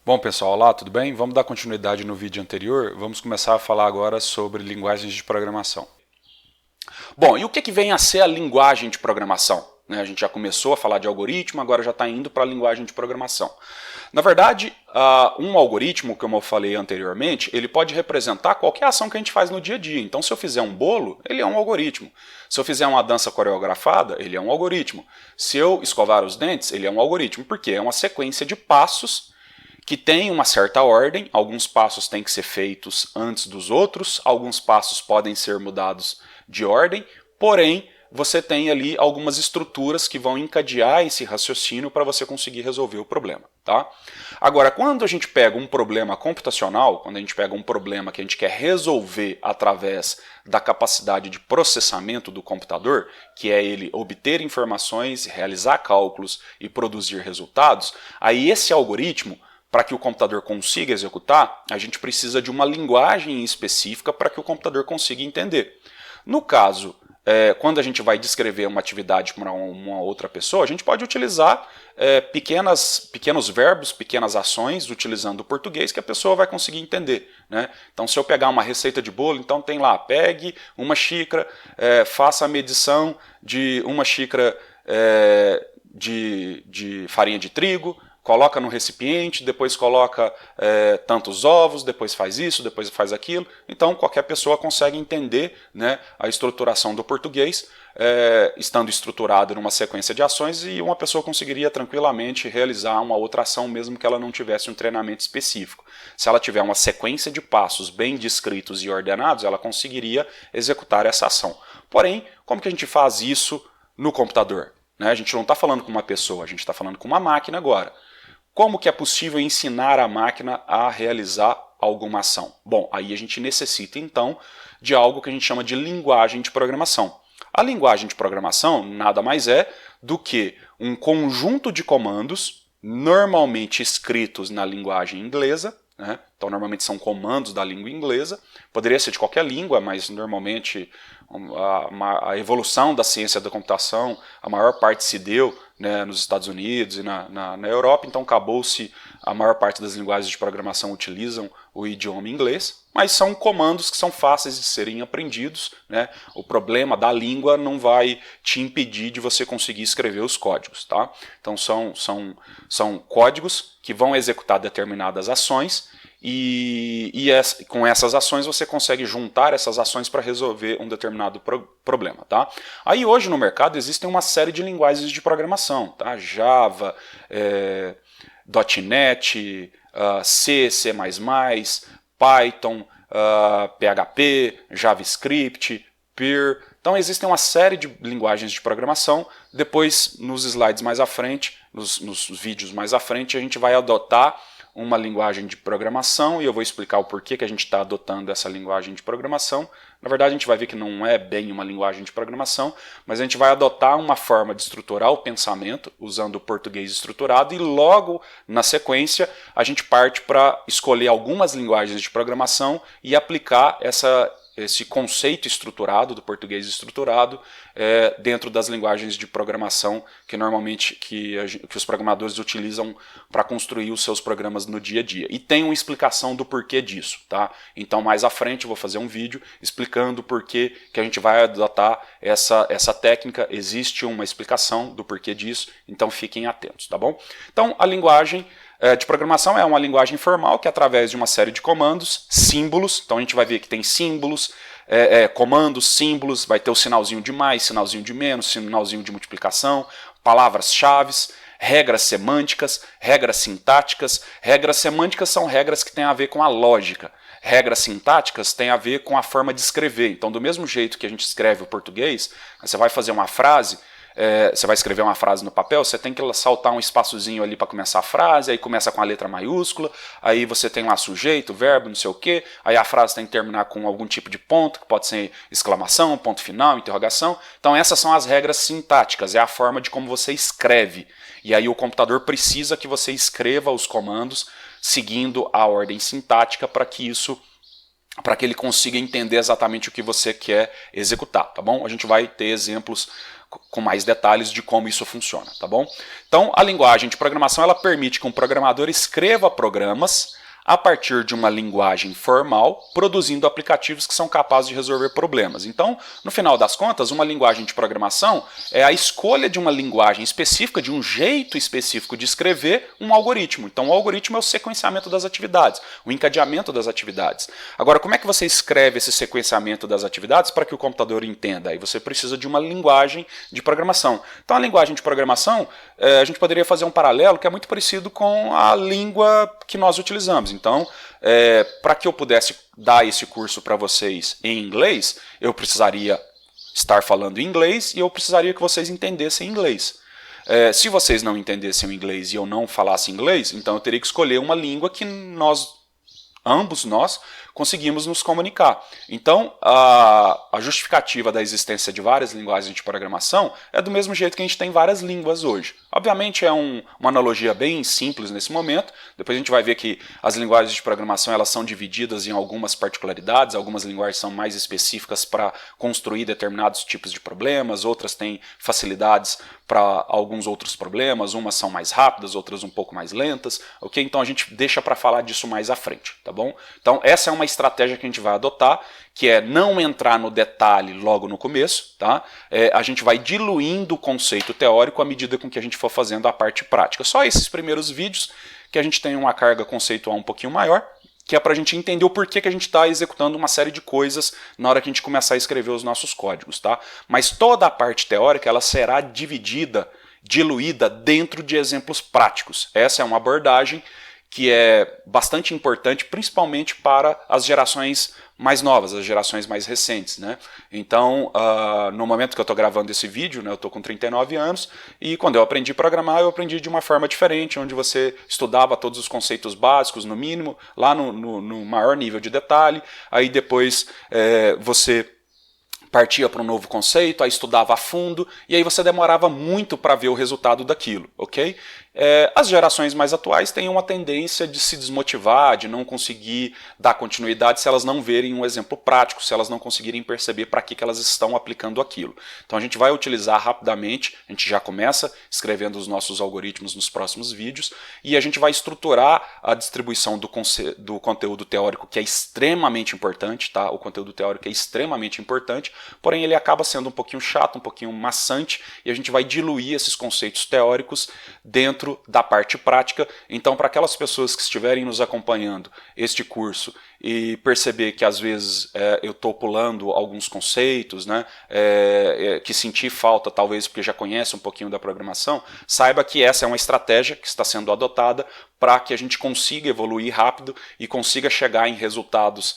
Bom pessoal, olá, tudo bem? Vamos dar continuidade no vídeo anterior, vamos começar a falar agora sobre linguagens de programação. Bom, e o que vem a ser a linguagem de programação? A gente já começou a falar de algoritmo, agora já está indo para a linguagem de programação. Na verdade, um algoritmo, como eu falei anteriormente, ele pode representar qualquer ação que a gente faz no dia a dia. Então, se eu fizer um bolo, ele é um algoritmo. Se eu fizer uma dança coreografada, ele é um algoritmo. Se eu escovar os dentes, ele é um algoritmo, porque é uma sequência de passos que tem uma certa ordem. Alguns passos têm que ser feitos antes dos outros, alguns passos podem ser mudados de ordem, porém você tem ali algumas estruturas que vão encadear esse raciocínio para você conseguir resolver o problema. Tá? Agora, quando a gente pega um problema computacional, quando a gente pega um problema que a gente quer resolver através da capacidade de processamento do computador, que é ele obter informações, realizar cálculos e produzir resultados, aí esse algoritmo, para que o computador consiga executar, a gente precisa de uma linguagem específica para que o computador consiga entender. No caso, quando a gente vai descrever uma atividade para uma outra pessoa, a gente pode utilizar pequenos verbos, pequenas ações, utilizando o português, que a pessoa vai conseguir entender. Né? Então, se eu pegar uma receita de bolo, então tem lá, pegue uma xícara, faça a medição de uma xícara de farinha de trigo, coloca no recipiente, depois coloca tantos ovos, depois faz isso, depois faz aquilo. Então qualquer pessoa consegue entender, né, a estruturação do português, estando estruturado numa sequência de ações, e uma pessoa conseguiria tranquilamente realizar uma outra ação mesmo que ela não tivesse um treinamento específico. Se ela tiver uma sequência de passos bem descritos e ordenados, ela conseguiria executar essa ação. Porém, como que a gente faz isso no computador? A gente não está falando com uma pessoa, a gente está falando com uma máquina agora. Como que é possível ensinar a máquina a realizar alguma ação? Bom, aí a gente necessita então de algo que a gente chama de linguagem de programação. A linguagem de programação nada mais é do que um conjunto de comandos, normalmente escritos na linguagem inglesa, né? Então normalmente são comandos da língua inglesa, poderia ser de qualquer língua, mas normalmente a evolução da ciência da computação, a maior parte se deu, né, nos Estados Unidos e na Europa, então acabou-se, a maior parte das linguagens de programação utilizam o idioma inglês, mas são comandos que são fáceis de serem aprendidos. Né? O problema da língua não vai te impedir de você conseguir escrever os códigos. Tá? Então são códigos que vão executar determinadas ações, e com essas ações você consegue juntar essas ações para resolver um determinado problema. Tá? Aí hoje no mercado existem uma série de linguagens de programação, tá? Java, .NET, C, C++, Python, PHP, JavaScript, Perl. Então existem uma série de linguagens de programação. Depois, nos slides mais à frente, nos vídeos mais à frente, a gente vai adotar uma linguagem de programação, e eu vou explicar o porquê que a gente está adotando essa linguagem de programação. Na verdade, a gente vai ver que não é bem uma linguagem de programação, mas a gente vai adotar uma forma de estruturar o pensamento usando o português estruturado, e logo na sequência a gente parte para escolher algumas linguagens de programação e aplicar esse conceito estruturado do português estruturado dentro das linguagens de programação que normalmente que os programadores utilizam para construir os seus programas no dia a dia. E tem uma explicação do porquê disso. Tá? Então mais à frente eu vou fazer um vídeo explicando o porquê que a gente vai adotar essa técnica. Existe uma explicação do porquê disso, então fiquem atentos. Tá bom? Então a linguagem de programação é uma linguagem formal que, através de uma série de comandos, símbolos, então a gente vai ver que tem símbolos, comandos, símbolos, vai ter o sinalzinho de mais, sinalzinho de menos, sinalzinho de multiplicação, palavras-chave, regras semânticas, regras sintáticas. Regras semânticas são regras que têm a ver com a lógica. Regras sintáticas têm a ver com a forma de escrever. Então, do mesmo jeito que a gente escreve o português, você vai fazer uma frase, você vai escrever uma frase no papel, você tem que saltar um espaçozinho ali para começar a frase, aí começa com a letra maiúscula, aí você tem lá sujeito, verbo, não sei o quê, aí a frase tem que terminar com algum tipo de ponto, que pode ser exclamação, ponto final, interrogação. Então essas são as regras sintáticas, é a forma de como você escreve. E aí o computador precisa que você escreva os comandos seguindo a ordem sintática para que ele consiga entender exatamente o que você quer executar, tá bom? A gente vai ter exemplos com mais detalhes de como isso funciona, tá bom? Então, a linguagem de programação ela permite que um programador escreva programas a partir de uma linguagem formal, produzindo aplicativos que são capazes de resolver problemas. Então, no final das contas, uma linguagem de programação é a escolha de uma linguagem específica, de um jeito específico de escrever um algoritmo. Então, o algoritmo é o sequenciamento das atividades, o encadeamento das atividades. Agora, como é que você escreve esse sequenciamento das atividades para que o computador entenda? Aí você precisa de uma linguagem de programação. Então, a linguagem de programação, a gente poderia fazer um paralelo que é muito parecido com a língua que nós utilizamos. Então, para que eu pudesse dar esse curso para vocês em inglês, eu precisaria estar falando inglês e eu precisaria que vocês entendessem inglês. Se vocês não entendessem o inglês e eu não falasse inglês, então eu teria que escolher uma língua que ambos nós conseguimos nos comunicar. Então, a justificativa da existência de várias linguagens de programação é do mesmo jeito que a gente tem várias línguas hoje. Obviamente é uma analogia bem simples nesse momento, depois a gente vai ver que as linguagens de programação elas são divididas em algumas particularidades, algumas linguagens são mais específicas para construir determinados tipos de problemas, outras têm facilidades para alguns outros problemas, umas são mais rápidas, outras um pouco mais lentas, ok? Então a gente deixa para falar disso mais à frente, tá bom? Então essa é uma estratégia que a gente vai adotar, que é não entrar no detalhe logo no começo, tá? A gente vai diluindo o conceito teórico à medida com que a gente for fazendo a parte prática. Só esses primeiros vídeos que a gente tem uma carga conceitual um pouquinho maior, que é para a gente entender o porquê que a gente está executando uma série de coisas na hora que a gente começar a escrever os nossos códigos, tá? Mas toda a parte teórica ela será diluída dentro de exemplos práticos. Essa é uma abordagem que é bastante importante, principalmente para as gerações mais novas, as gerações mais recentes, né? Então, no momento que eu estou gravando esse vídeo, né, eu estou com 39 anos, e quando eu aprendi a programar, eu aprendi de uma forma diferente, onde você estudava todos os conceitos básicos, no mínimo, lá no maior nível de detalhe, aí depois você partia para um novo conceito, aí estudava a fundo, e aí você demorava muito para ver o resultado daquilo, ok? As gerações mais atuais têm uma tendência de se desmotivar, de não conseguir dar continuidade se elas não verem um exemplo prático, se elas não conseguirem perceber para que elas estão aplicando aquilo. Então a gente vai utilizar rapidamente, a gente já começa escrevendo os nossos algoritmos nos próximos vídeos, e a gente vai estruturar a distribuição do conteúdo teórico, que é extremamente importante, tá? O conteúdo teórico é extremamente importante, porém ele acaba sendo um pouquinho chato, um pouquinho maçante, e a gente vai diluir esses conceitos teóricos dentro da parte prática. Então, para aquelas pessoas que estiverem nos acompanhando este curso e perceber que às vezes eu estou pulando alguns conceitos, né, que senti falta talvez porque já conhece um pouquinho da programação, saiba que essa é uma estratégia que está sendo adotada para que a gente consiga evoluir rápido e consiga chegar em resultados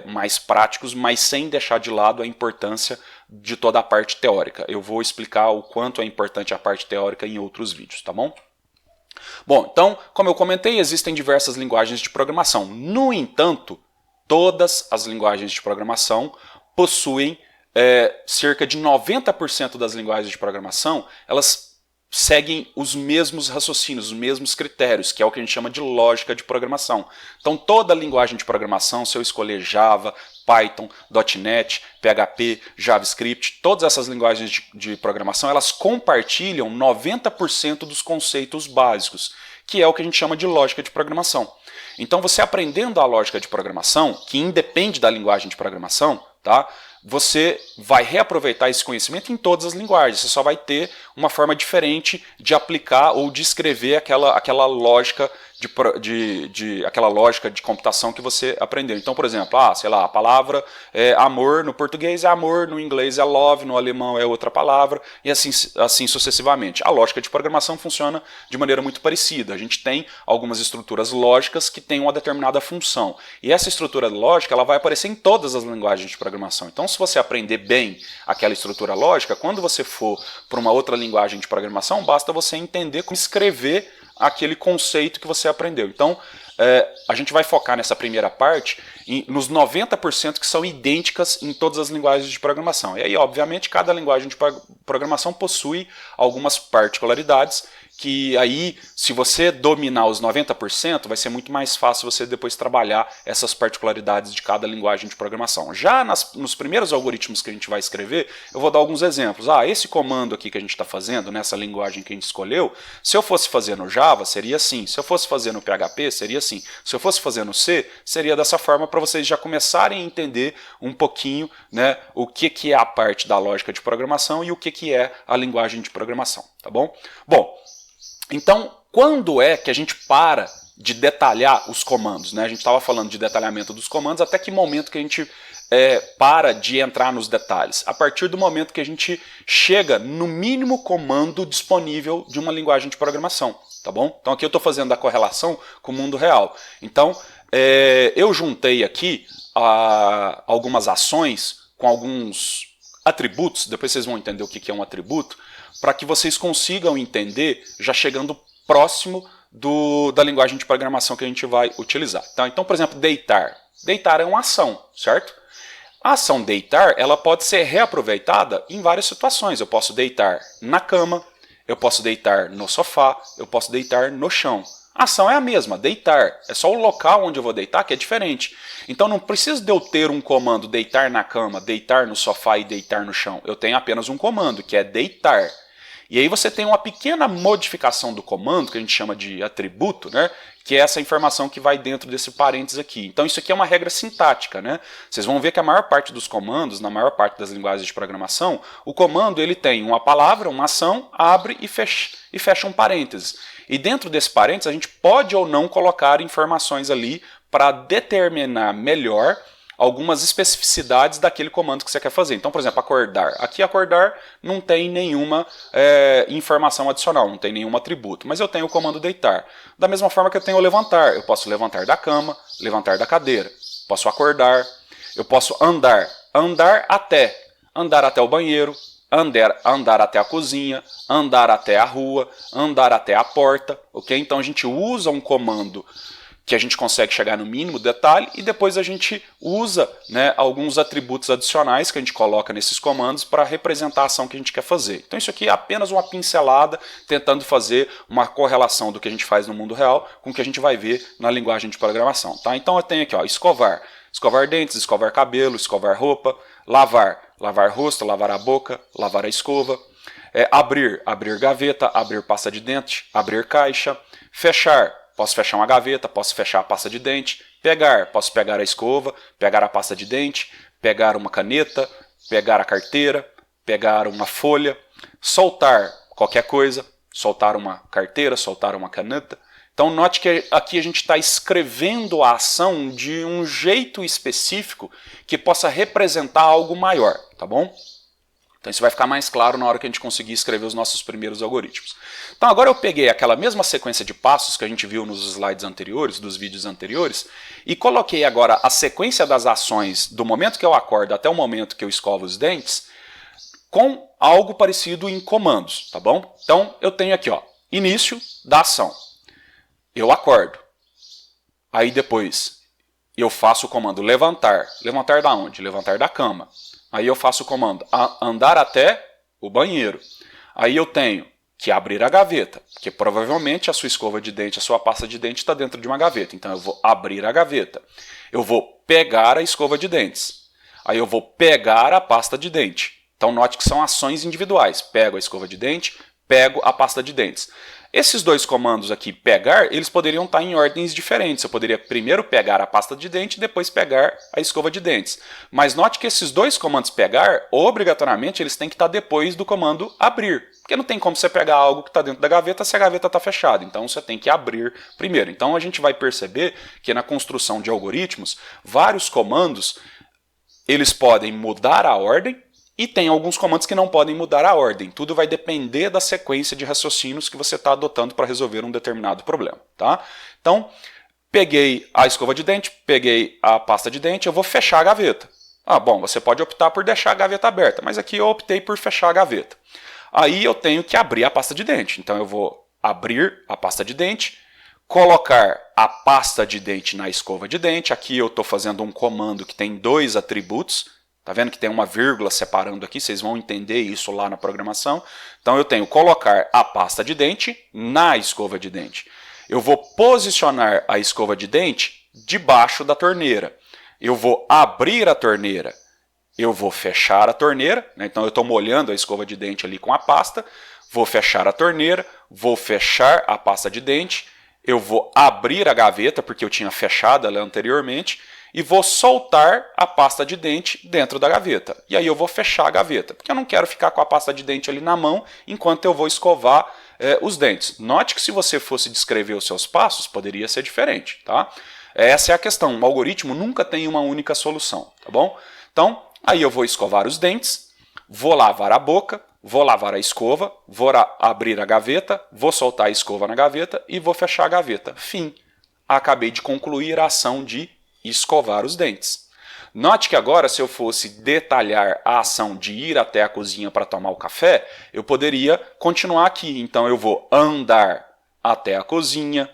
mais práticos, mas sem deixar de lado a importância de toda a parte teórica. Eu vou explicar o quanto é importante a parte teórica em outros vídeos, tá bom? Bom, então, como eu comentei, existem diversas linguagens de programação. No entanto, todas as linguagens de programação possuem cerca de 90% das linguagens de programação, elas seguem os mesmos raciocínios, os mesmos critérios, que é o que a gente chama de lógica de programação. Então toda linguagem de programação, se eu escolher Java, Python, .NET, PHP, JavaScript, todas essas linguagens de programação, elas compartilham 90% dos conceitos básicos, que é o que a gente chama de lógica de programação. Então você aprendendo a lógica de programação, que independe da linguagem de programação, tá? Você vai reaproveitar esse conhecimento em todas as linguagens. Você só vai ter uma forma diferente de aplicar ou de escrever aquela lógica aquela lógica de computação que você aprendeu. Então, por exemplo, sei lá, a palavra amor no português é amor, no inglês é love, no alemão é outra palavra, e assim sucessivamente. A lógica de programação funciona de maneira muito parecida. A gente tem algumas estruturas lógicas que têm uma determinada função. E essa estrutura lógica ela vai aparecer em todas as linguagens de programação. Então, se você aprender bem aquela estrutura lógica, quando você for para uma outra linguagem de programação, basta você entender como escrever aquele conceito que você aprendeu. Então, a gente vai focar nessa primeira parte nos 90% que são idênticas em todas as linguagens de programação. E aí, obviamente, cada linguagem de programação possui algumas particularidades que aí, se você dominar os 90%, vai ser muito mais fácil você depois trabalhar essas particularidades de cada linguagem de programação. Já nos primeiros algoritmos que a gente vai escrever, eu vou dar alguns exemplos. Esse comando aqui que a gente está fazendo, nessa linguagem que a gente escolheu, se eu fosse fazer no Java, seria assim. Se eu fosse fazer no PHP, seria assim. Se eu fosse fazer no C, seria dessa forma, para vocês já começarem a entender um pouquinho, né, o que é a parte da lógica de programação e o que é a linguagem de programação, tá bom? Bom, então, quando é que a gente para de detalhar os comandos, né? A gente estava falando de detalhamento dos comandos, até que momento que a gente para de entrar nos detalhes? A partir do momento que a gente chega no mínimo comando disponível de uma linguagem de programação, tá bom? Então aqui eu estou fazendo a correlação com o mundo real. Então, eu juntei aqui algumas ações com alguns atributos, depois vocês vão entender o que é um atributo, para que vocês consigam entender, já chegando próximo da linguagem de programação que a gente vai utilizar. Então, por exemplo, deitar. Deitar é uma ação, certo? A ação deitar, ela pode ser reaproveitada em várias situações. Eu posso deitar na cama, eu posso deitar no sofá, eu posso deitar no chão. A ação é a mesma, deitar. É só o local onde eu vou deitar que é diferente. Então não precisa de eu ter um comando deitar na cama, deitar no sofá e deitar no chão. Eu tenho apenas um comando, que é deitar. E aí você tem uma pequena modificação do comando, que a gente chama de atributo, né? Que é essa informação que vai dentro desse parênteses aqui. Então isso aqui é uma regra sintática, né? Vocês vão ver que a maior parte dos comandos, na maior parte das linguagens de programação, o comando ele tem uma palavra, uma ação, abre e fecha um parênteses. E dentro desse parênteses a gente pode ou não colocar informações ali para determinar melhor algumas especificidades daquele comando que você quer fazer. Então, por exemplo, acordar. Aqui acordar não tem nenhuma informação adicional, não tem nenhum atributo, mas eu tenho o comando deitar. Da mesma forma que eu tenho o levantar. Eu posso levantar da cama, levantar da cadeira. Posso acordar, eu posso andar. Andar até o banheiro, andar até a cozinha, andar até a rua, andar até a porta, ok? Então a gente usa um comando que a gente consegue chegar no mínimo detalhe e depois a gente usa, né, alguns atributos adicionais que a gente coloca nesses comandos para representar a ação que a gente quer fazer. Então isso aqui é apenas uma pincelada tentando fazer uma correlação do que a gente faz no mundo real com o que a gente vai ver na linguagem de programação. Tá? Então eu tenho aqui, escovar. Escovar dentes, escovar cabelo, escovar roupa, lavar. Lavar rosto, lavar a boca, lavar a escova. Abrir gaveta, abrir pasta de dente, abrir caixa. Fechar. Posso fechar uma gaveta, posso fechar a pasta de dente. Pegar, posso pegar a escova, pegar a pasta de dente, pegar uma caneta, pegar a carteira, pegar uma folha. Soltar qualquer coisa, soltar uma carteira, soltar uma caneta. Então note que aqui a gente está escrevendo a ação de um jeito específico que possa representar algo maior, tá bom? Então isso vai ficar mais claro na hora que a gente conseguir escrever os nossos primeiros algoritmos. Então agora eu peguei aquela mesma sequência de passos que a gente viu nos slides anteriores, dos vídeos anteriores, e coloquei agora a sequência das ações do momento que eu acordo até o momento que eu escovo os dentes com algo parecido em comandos, tá bom? Então eu tenho aqui, início da ação. Eu acordo. Aí depois eu faço o comando levantar. Levantar da onde? Levantar da cama. Aí eu faço o comando andar até o banheiro. Aí eu tenho que abrir a gaveta, porque provavelmente a sua escova de dente, a sua pasta de dente está dentro de uma gaveta. Então eu vou abrir a gaveta. Eu vou pegar a escova de dentes. Aí eu vou pegar a pasta de dente. Então note que são ações individuais. Pego a escova de dente, pego a pasta de dentes. Esses dois comandos aqui, pegar, eles poderiam estar em ordens diferentes. Eu poderia primeiro pegar a pasta de dente e depois pegar a escova de dentes. Mas note que esses dois comandos pegar, obrigatoriamente, eles têm que estar depois do comando abrir. Porque não tem como você pegar algo que está dentro da gaveta se a gaveta está fechada. Então você tem que abrir primeiro. Então a gente vai perceber que na construção de algoritmos, vários comandos, eles podem mudar a ordem, e tem alguns comandos que não podem mudar a ordem. Tudo vai depender da sequência de raciocínios que você está adotando para resolver um determinado problema. Tá? Então, peguei a escova de dente, peguei a pasta de dente, eu vou fechar a gaveta. Bom, você pode optar por deixar a gaveta aberta, mas aqui eu optei por fechar a gaveta. Aí eu tenho que abrir a pasta de dente. Então eu vou abrir a pasta de dente, colocar a pasta de dente na escova de dente. Aqui eu estou fazendo um comando que tem dois atributos. Tá vendo que tem uma vírgula separando aqui? Vocês vão entender isso lá na programação. Então eu tenho colocar a pasta de dente na escova de dente. Eu vou posicionar a escova de dente debaixo da torneira. Eu vou abrir a torneira. Eu vou fechar a torneira, né? Então eu estou molhando a escova de dente ali com a pasta. Vou fechar a torneira, vou fechar a pasta de dente. Eu vou abrir a gaveta, porque eu tinha fechado ela anteriormente. E vou soltar a pasta de dente dentro da gaveta. E aí eu vou fechar a gaveta, porque eu não quero ficar com a pasta de dente ali na mão enquanto eu vou escovar os dentes. Note que se você fosse descrever os seus passos, poderia ser diferente, tá? Essa é a questão. O algoritmo nunca tem uma única solução, tá bom? Então, aí eu vou escovar os dentes, vou lavar a boca, vou lavar a escova, vou abrir a gaveta, vou soltar a escova na gaveta e vou fechar a gaveta. Fim. Acabei de concluir a ação de escovar os dentes. Note que agora, se eu fosse detalhar a ação de ir até a cozinha para tomar o café, eu poderia continuar aqui. Então eu vou andar até a cozinha,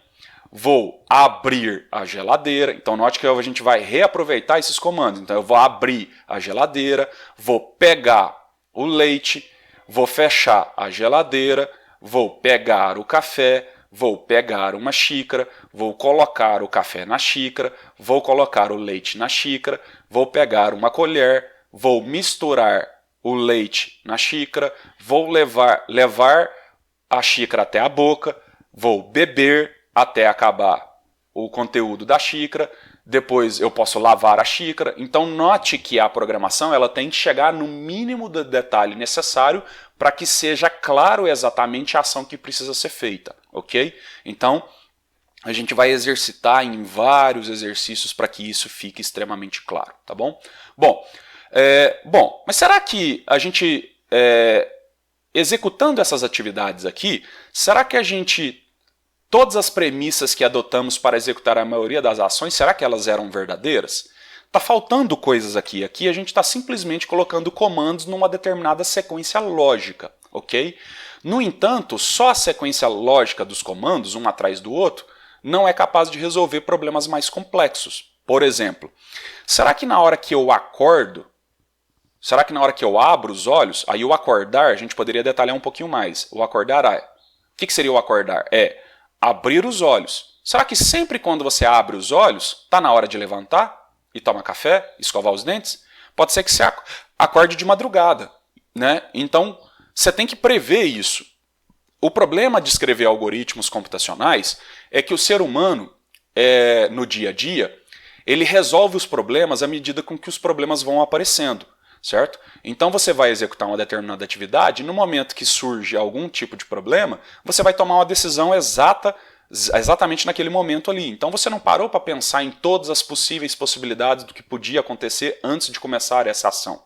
vou abrir a geladeira. Então note que a gente vai reaproveitar esses comandos. Então eu vou abrir a geladeira, vou pegar o leite, vou fechar a geladeira, vou pegar o café, vou pegar uma xícara, vou colocar o café na xícara, vou colocar o leite na xícara, vou pegar uma colher, vou misturar o leite na xícara, vou levar a xícara até a boca, vou beber até acabar o conteúdo da xícara, depois eu posso lavar a xícara. Então note que a programação ela tem que chegar no mínimo de detalhe necessário para que seja claro exatamente a ação que precisa ser feita, ok? Então a gente vai exercitar em vários exercícios para que isso fique extremamente claro, tá bom? Bom, mas será que a gente, executando essas atividades aqui, será que a gente, todas as premissas que adotamos para executar a maioria das ações, será que elas eram verdadeiras? Está faltando coisas aqui. Aqui a gente está simplesmente colocando comandos numa determinada sequência lógica, ok? No entanto, só a sequência lógica dos comandos, um atrás do outro, não é capaz de resolver problemas mais complexos. Por exemplo, será que na hora que eu acordo, será que na hora que eu abro os olhos, aí o acordar, a gente poderia detalhar um pouquinho mais. O acordar, o que seria o acordar? É abrir os olhos. Será que sempre quando você abre os olhos, está na hora de levantar e tomar café, escovar os dentes? Pode ser que você acorde de madrugada, né? Então, você tem que prever isso. O problema de escrever algoritmos computacionais é que o ser humano, no dia a dia, ele resolve os problemas à medida com que os problemas vão aparecendo, certo? Então você vai executar uma determinada atividade e no momento que surge algum tipo de problema, você vai tomar uma decisão exatamente naquele momento ali. Então você não parou para pensar em todas as possíveis possibilidades do que podia acontecer antes de começar essa ação.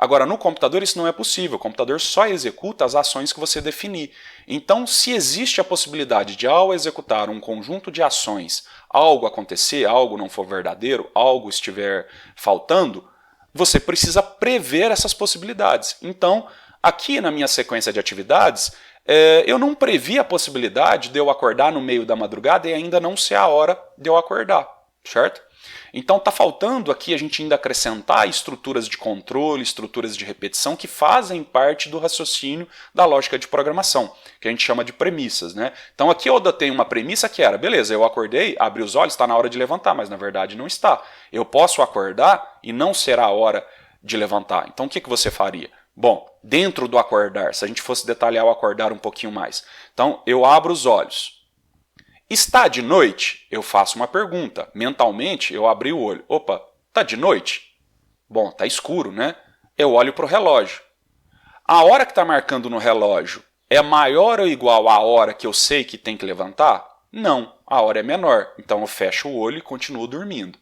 Agora, no computador isso não é possível. O computador só executa as ações que você definir. Então, se existe a possibilidade de, ao executar um conjunto de ações, algo acontecer, algo não for verdadeiro, algo estiver faltando, você precisa prever essas possibilidades. Então, aqui na minha sequência de atividades, eu não previ a possibilidade de eu acordar no meio da madrugada e ainda não ser a hora de eu acordar, certo? Então está faltando aqui a gente ainda acrescentar estruturas de controle, estruturas de repetição que fazem parte do raciocínio da lógica de programação, que a gente chama de premissas, né? Então aqui eu adotei uma premissa que era, beleza, eu acordei, abri os olhos, está na hora de levantar, mas na verdade não está. Eu posso acordar e não será a hora de levantar. Então o que você faria? Bom, dentro do acordar, se a gente fosse detalhar o acordar um pouquinho mais. Então eu abro os olhos. Está de noite? Eu faço uma pergunta. Mentalmente, eu abri o olho. Opa, tá de noite? Bom, tá escuro, né? Eu olho para o relógio. A hora que está marcando no relógio é maior ou igual à hora que eu sei que tem que levantar? Não, a hora é menor. Então eu fecho o olho e continuo dormindo.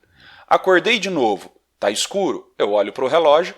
Acordei de novo. Tá escuro? Eu olho para o relógio.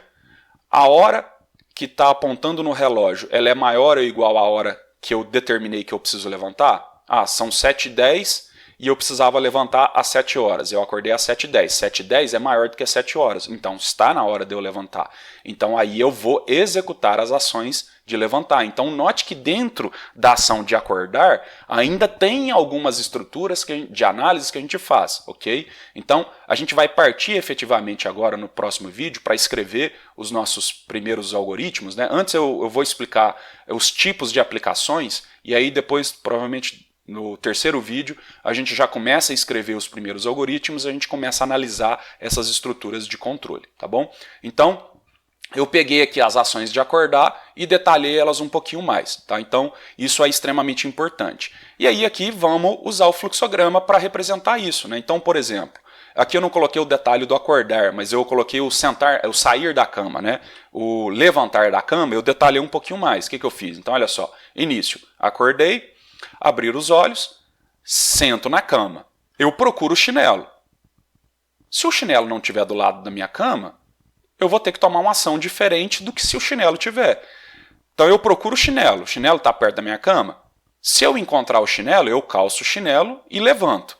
A hora que está apontando no relógio, ela é maior ou igual à hora que eu determinei que eu preciso levantar? Ah, são 7h10 e eu precisava levantar às 7 horas. Eu acordei às 7h10. 7h10 é maior do que 7 horas. Então está na hora de eu levantar. Então aí eu vou executar as ações de levantar. Então note que dentro da ação de acordar ainda tem algumas estruturas de análise que a gente faz, ok? Então a gente vai partir efetivamente agora no próximo vídeo para escrever os nossos primeiros algoritmos, né? Antes eu vou explicar os tipos de aplicações e aí depois provavelmente no terceiro vídeo, a gente já começa a escrever os primeiros algoritmos, a gente começa a analisar essas estruturas de controle, tá bom? Então, eu peguei aqui as ações de acordar e detalhei elas um pouquinho mais, tá? Então, isso é extremamente importante. E aí aqui vamos usar o fluxograma para representar isso, né? Então, por exemplo, aqui eu não coloquei o detalhe do acordar, mas eu coloquei o sentar, o sair da cama, né? O levantar da cama, eu detalhei um pouquinho mais. O que eu fiz? Então, olha só, início, acordei, abrir os olhos, sento na cama. Eu procuro o chinelo. Se o chinelo não estiver do lado da minha cama, eu vou ter que tomar uma ação diferente do que se o chinelo tiver. Então eu procuro o chinelo está perto da minha cama? Se eu encontrar o chinelo, eu calço o chinelo e levanto.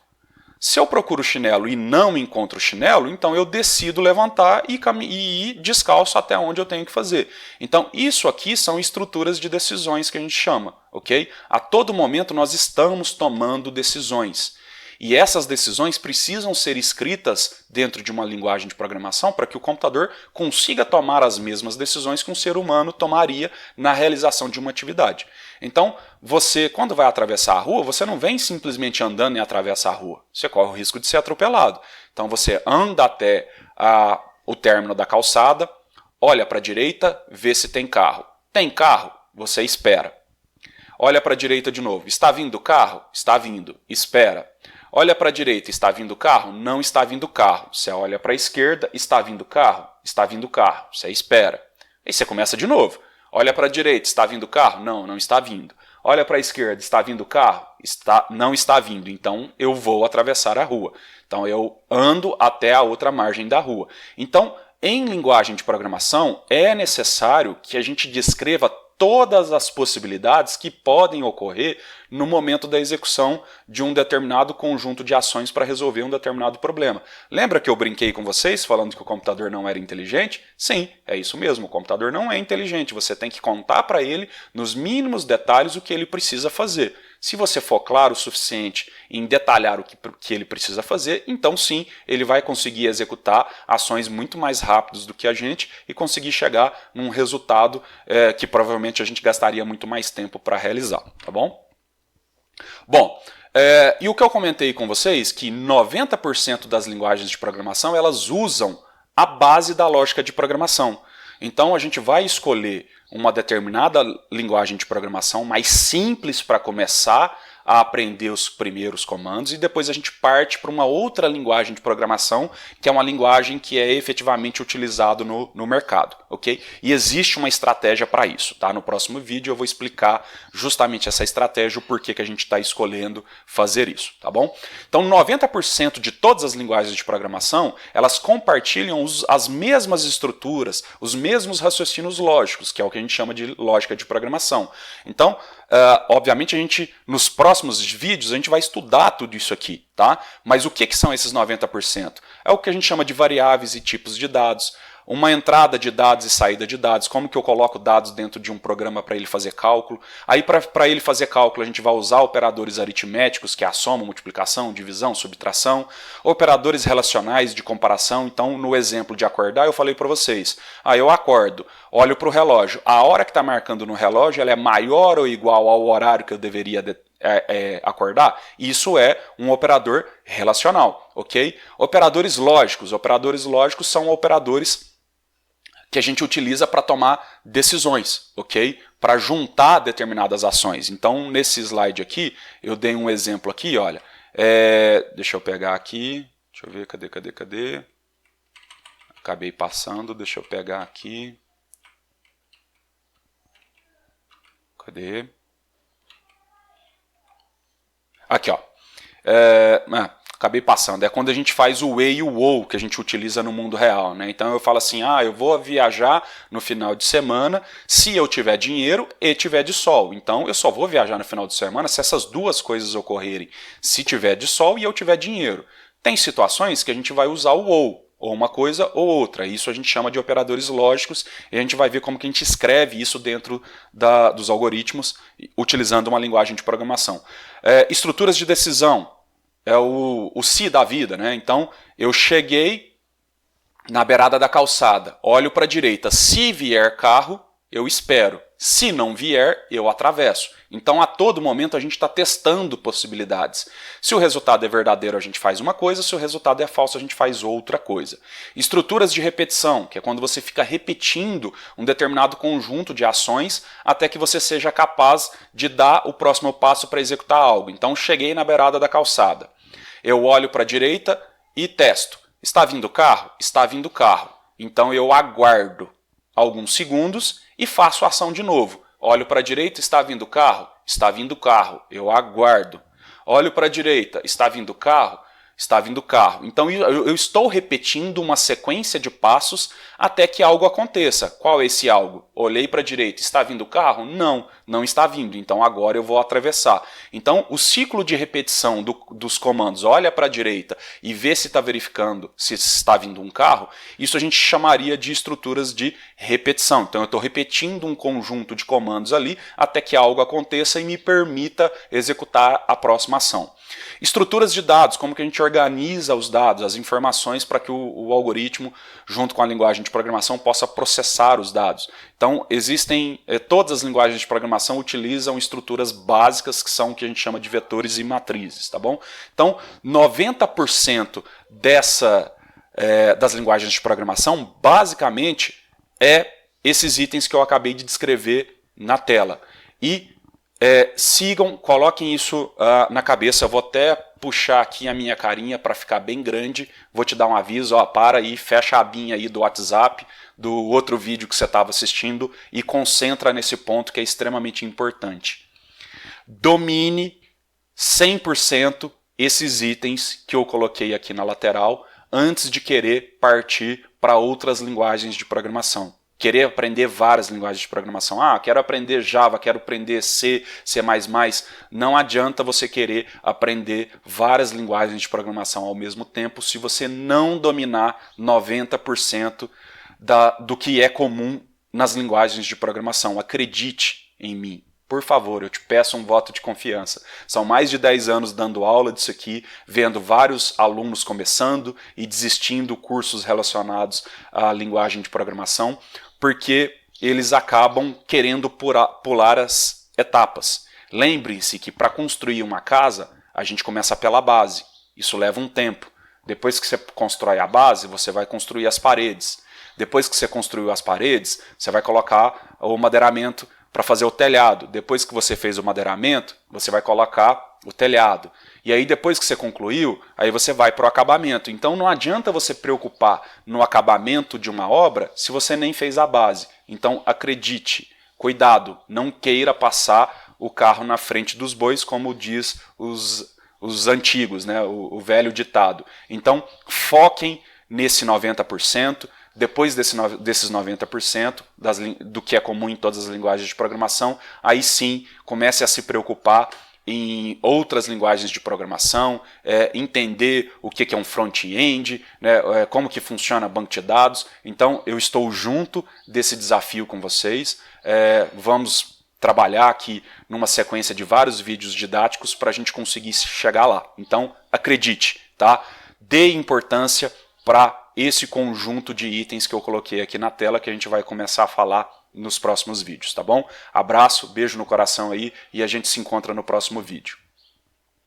Se eu procuro o chinelo e não encontro o chinelo, então eu decido levantar e ir descalço até onde eu tenho que fazer. Então isso aqui são estruturas de decisões que a gente chama, ok? A todo momento nós estamos tomando decisões. E essas decisões precisam ser escritas dentro de uma linguagem de programação para que o computador consiga tomar as mesmas decisões que um ser humano tomaria na realização de uma atividade. Então, você, quando vai atravessar a rua, você não vem simplesmente andando e atravessa a rua. Você corre o risco de ser atropelado. Então, você anda até o término da calçada, olha para a direita, vê se tem carro. Tem carro? Você espera. Olha para a direita de novo. Está vindo o carro? Está vindo. Espera. Olha para a direita, está vindo o carro? Não está vindo o carro. Você olha para a esquerda, está vindo o carro? Está vindo o carro. Você espera. Aí você começa de novo. Olha para a direita, está vindo o carro? Não, não está vindo. Olha para a esquerda, está vindo o carro? Não está vindo. Então eu vou atravessar a rua. Então eu ando até a outra margem da rua. Então, em linguagem de programação, é necessário que a gente descreva todas as possibilidades que podem ocorrer no momento da execução de um determinado conjunto de ações para resolver um determinado problema. Lembra que eu brinquei com vocês falando que o computador não era inteligente? Sim, é isso mesmo, o computador não é inteligente, você tem que contar para ele nos mínimos detalhes o que ele precisa fazer. Se você for claro o suficiente em detalhar o que ele precisa fazer, então sim, ele vai conseguir executar ações muito mais rápidas do que a gente e conseguir chegar num resultado que provavelmente a gente gastaria muito mais tempo para realizar, tá bom? Bom, e o que eu comentei com vocês, que 90% das linguagens de programação elas usam a base da lógica de programação. Então a gente vai escolher uma determinada linguagem de programação mais simples para começar a aprender os primeiros comandos e depois a gente parte para uma outra linguagem de programação que é uma linguagem que é efetivamente utilizado no mercado, ok? E existe uma estratégia para isso, tá? No próximo vídeo eu vou explicar justamente essa estratégia, o porquê que a gente está escolhendo fazer isso, tá bom? Então 90% de todas as linguagens de programação, elas compartilham as mesmas estruturas, os mesmos raciocínios lógicos, que é o que a gente chama de lógica de programação. Então, obviamente a gente, nos próximos vídeos, a gente vai estudar tudo isso aqui, tá? Mas o que são esses 90%? É o que a gente chama de variáveis e tipos de dados, uma entrada de dados e saída de dados, como que eu coloco dados dentro de um programa para ele fazer cálculo. Aí para ele fazer cálculo a gente vai usar operadores aritméticos, que é a soma, multiplicação, divisão, subtração, operadores relacionais de comparação. Então no exemplo de acordar eu falei para vocês, eu acordo, olho para o relógio, a hora que está marcando no relógio ela é maior ou igual ao horário que eu deveria acordar? Isso é um operador relacional, ok? Operadores lógicos são operadores que a gente utiliza para tomar decisões, ok? Para juntar determinadas ações. Então, nesse slide aqui, eu dei um exemplo aqui, olha. Deixa eu pegar aqui, deixa eu ver, cadê? Acabei passando, deixa eu pegar aqui. Cadê? Aqui, ó. acabei passando. É quando a gente faz o e e o ou que a gente utiliza no mundo real, né? Então eu falo assim, eu vou viajar no final de semana se eu tiver dinheiro e tiver de sol. Então eu só vou viajar no final de semana se essas duas coisas ocorrerem. Se tiver de sol e eu tiver dinheiro. Tem situações que a gente vai usar o ou uma coisa ou outra. Isso a gente chama de operadores lógicos e a gente vai ver como que a gente escreve isso dentro dos algoritmos utilizando uma linguagem de programação. Estruturas de decisão. É o se da vida, né? Então, eu cheguei na beirada da calçada, olho para a direita, se vier carro, eu espero. Se não vier, eu atravesso. Então, a todo momento, a gente está testando possibilidades. Se o resultado é verdadeiro, a gente faz uma coisa, se o resultado é falso, a gente faz outra coisa. Estruturas de repetição, que é quando você fica repetindo um determinado conjunto de ações até que você seja capaz de dar o próximo passo para executar algo. Então, cheguei na beirada da calçada. Eu olho para a direita e testo. Está vindo carro? Está vindo carro. Então, eu aguardo alguns segundos e faço a ação de novo. Olho para a direita, está vindo carro? Está vindo carro. Eu aguardo. Olho para a direita, está vindo carro? Está vindo carro. Então eu estou repetindo uma sequência de passos até que algo aconteça. Qual é esse algo? Olhei para a direita, está vindo carro? Não, não está vindo. Então agora eu vou atravessar. Então o ciclo de repetição dos comandos, olha para a direita e vê se está verificando se está vindo um carro, isso a gente chamaria de estruturas de repetição. Então eu estou repetindo um conjunto de comandos ali até que algo aconteça e me permita executar a próxima ação. Estruturas de dados, como que a gente organiza os dados, as informações para que o algoritmo, junto com a linguagem de programação, possa processar os dados. Então, existem, todas as linguagens de programação utilizam estruturas básicas que são o que a gente chama de vetores e matrizes, tá bom? Então, 90% das linguagens de programação, basicamente, é esses itens que eu acabei de descrever na tela. E sigam, coloquem isso na cabeça. Eu vou até puxar aqui a minha carinha para ficar bem grande. Vou te dar um aviso, para aí, fecha a abinha aí do WhatsApp, do outro vídeo que você estava assistindo e concentra nesse ponto que é extremamente importante. Domine 100% esses itens que eu coloquei aqui na lateral antes de querer partir para outras linguagens de programação. Querer aprender várias linguagens de programação. Quero aprender Java, quero aprender C, C++. Não adianta você querer aprender várias linguagens de programação ao mesmo tempo se você não dominar 90% do que é comum nas linguagens de programação. Acredite em mim. Por favor, eu te peço um voto de confiança. São mais de 10 anos dando aula disso aqui, vendo vários alunos começando e desistindo cursos relacionados à linguagem de programação, porque eles acabam querendo pular as etapas. Lembre-se que para construir uma casa, a gente começa pela base. Isso leva um tempo. Depois que você constrói a base, você vai construir as paredes. Depois que você construiu as paredes, você vai colocar o madeiramento para fazer o telhado. Depois que você fez o madeiramento, você vai colocar o telhado. E aí depois que você concluiu, aí você vai para o acabamento. Então não adianta você preocupar no acabamento de uma obra se você nem fez a base. Então acredite, cuidado, não queira passar o carro na frente dos bois, como diz os antigos, né? o velho ditado. Então foquem nesse 90%. Depois desses 90% do que é comum em todas as linguagens de programação, aí sim comece a se preocupar em outras linguagens de programação, entender o que é um front-end, né, como que funciona banco de dados. Então eu estou junto desse desafio com vocês. Vamos trabalhar aqui numa sequência de vários vídeos didáticos para a gente conseguir chegar lá. Então acredite, tá? Dê importância para esse conjunto de itens que eu coloquei aqui na tela, que a gente vai começar a falar nos próximos vídeos, tá bom? Abraço, beijo no coração aí e a gente se encontra no próximo vídeo.